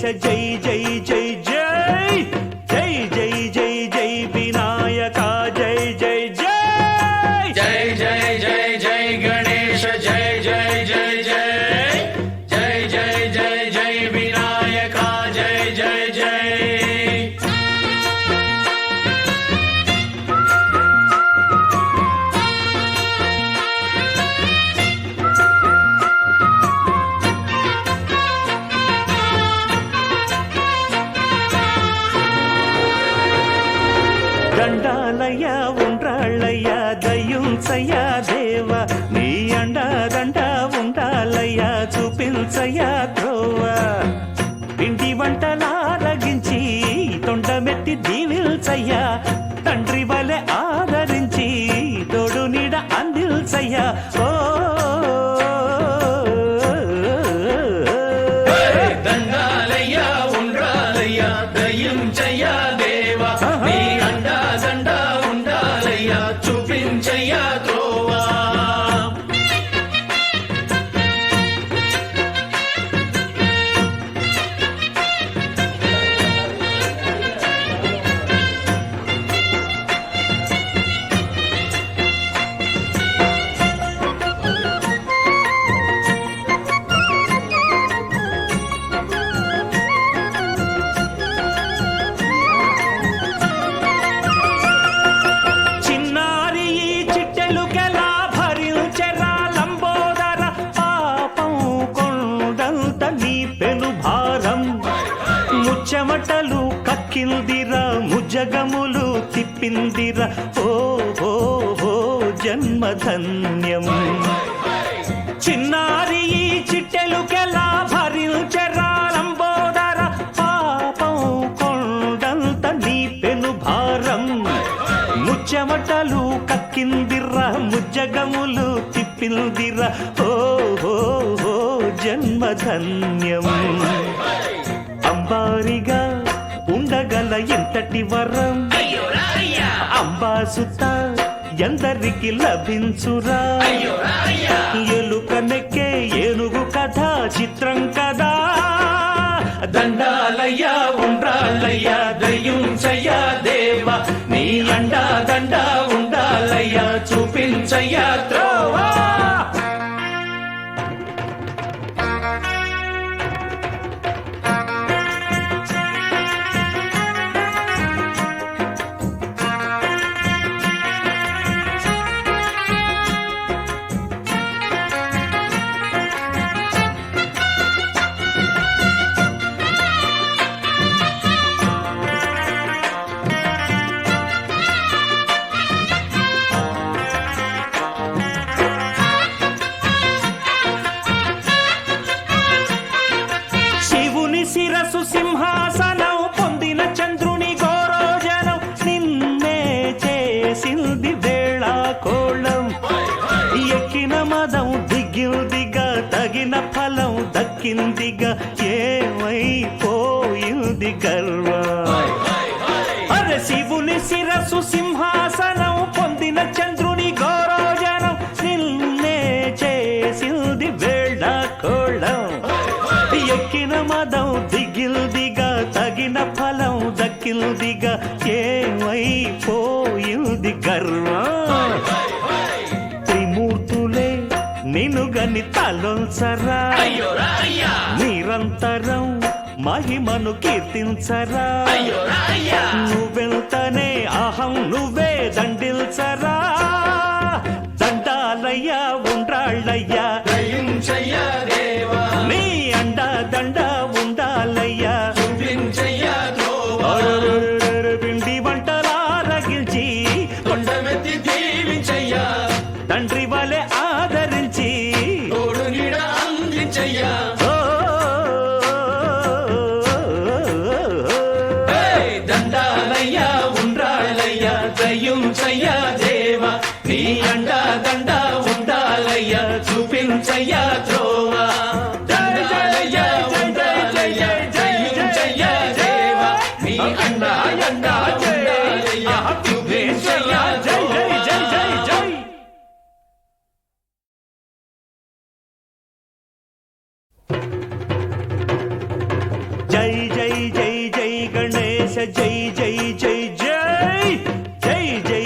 జై జై జై జై జై జై జై జై వినాయక జై జై జై జై జై జై జై గణేశ జై జై జై జై జై జై జై జై వినాయక జై జై జై దండాలయ ఉండ్రాళ్ళయ్య దయ్యుంచయ్య దేవ నీ అండ దండ ఉండాలయ్య చూపించయ్య త్రోవ పిండి వంటలారగించి తొండమెత్తి దీవిల్చయ్య తండ్రి వలె ఆదరించి తోడు నీడ అందిల్చయ్య ఓ దండాలయ్య ఉండ్రాలయ్య దయ్యుంచయ్య దేవ నీ అండా దండ ఉండాలయ్య చూపించయ్య త్రోవా చిన్నారి ఈ చిట్టెలుకెలా భరించెరా లంబోదర పాపం కొండంత నీ పెను భారం ముచ్చమటలు కక్కిందిరా ముజగములు తిప్పిందిరా ఓ ఓ ఓ జన్మధన్యం చిన్నారి ఈ చిట్టెలుకెలా భరించెరా లంబోదర పాపం కొండంత నీ పెను భారం ముచ్చమటలు కక్కిందిర్రా ముజ్జగములు తిప్పిందిరా ఓ ఓ ఓ జన్మధన్యం అంబారిగా ఉండగల ఎంతటి వరం అంబాసుత ఎందరికి లభించురా ఎలుక నెక్కే ఏనుగు కథ చిత్రం కదా దండాలయ్య ఉండ్రాళ్ళయ్య దయ్యుంచయ్య దేవ నీ అండా దండ ఉండాలయ్య చూపించయ్య త్రోవా శివుని శిరసు సింహాసనం పొందిన చంద్రుని గోరోజనం నిన్నే చేసింది వేళ కోళం ఎక్కిన మదం దిగిందిగా తగిన ఫలం దక్కిందిగా ఏమైపోయింది గర్వం అరే శివుని శిరసు సింహాసనం పొందిన చంద్రుని గౌరవజనం నిన్నే చేసింది వేళ కోళం ఎక్కిన మదం దిగిల్దిగా తగిన ఫలం దక్కిల్దిగా ఏమైపోయింది గర్వం త్రిమూర్తులే నిన్నుగని తలొంచరా నిరంతరం మహిమను కీర్తించరా నువ్వెంతనే అహం నువ్వే దండిల్చరా దండాలయ్య ఉండ్రాళ్ళయ్య దయ్యుంచయ్య దేవా నీ అండ దండ ఉండాలయ్య చూపించయ్య త్రోవా పిండి వంటలారగించి కొండమెత్తి దీవించయ్య తండ్రి వలె ఆదరించి తోడు నీడ అందించయ్య దండాలయ్య ఉండ్రాళ్ళయ్య దయ్యుంచయ్య దేవా నీ అండా దండ ఉండాలయ్య చూపించయ్య త్రోవా దండాలయ్య ఉండ్రాళ్ళయ్య దయ్యుంచయ్య దేవా నీ అండా దండ ఉండాలయ్య చూపించయ్య జై జై జై జై జై జై జై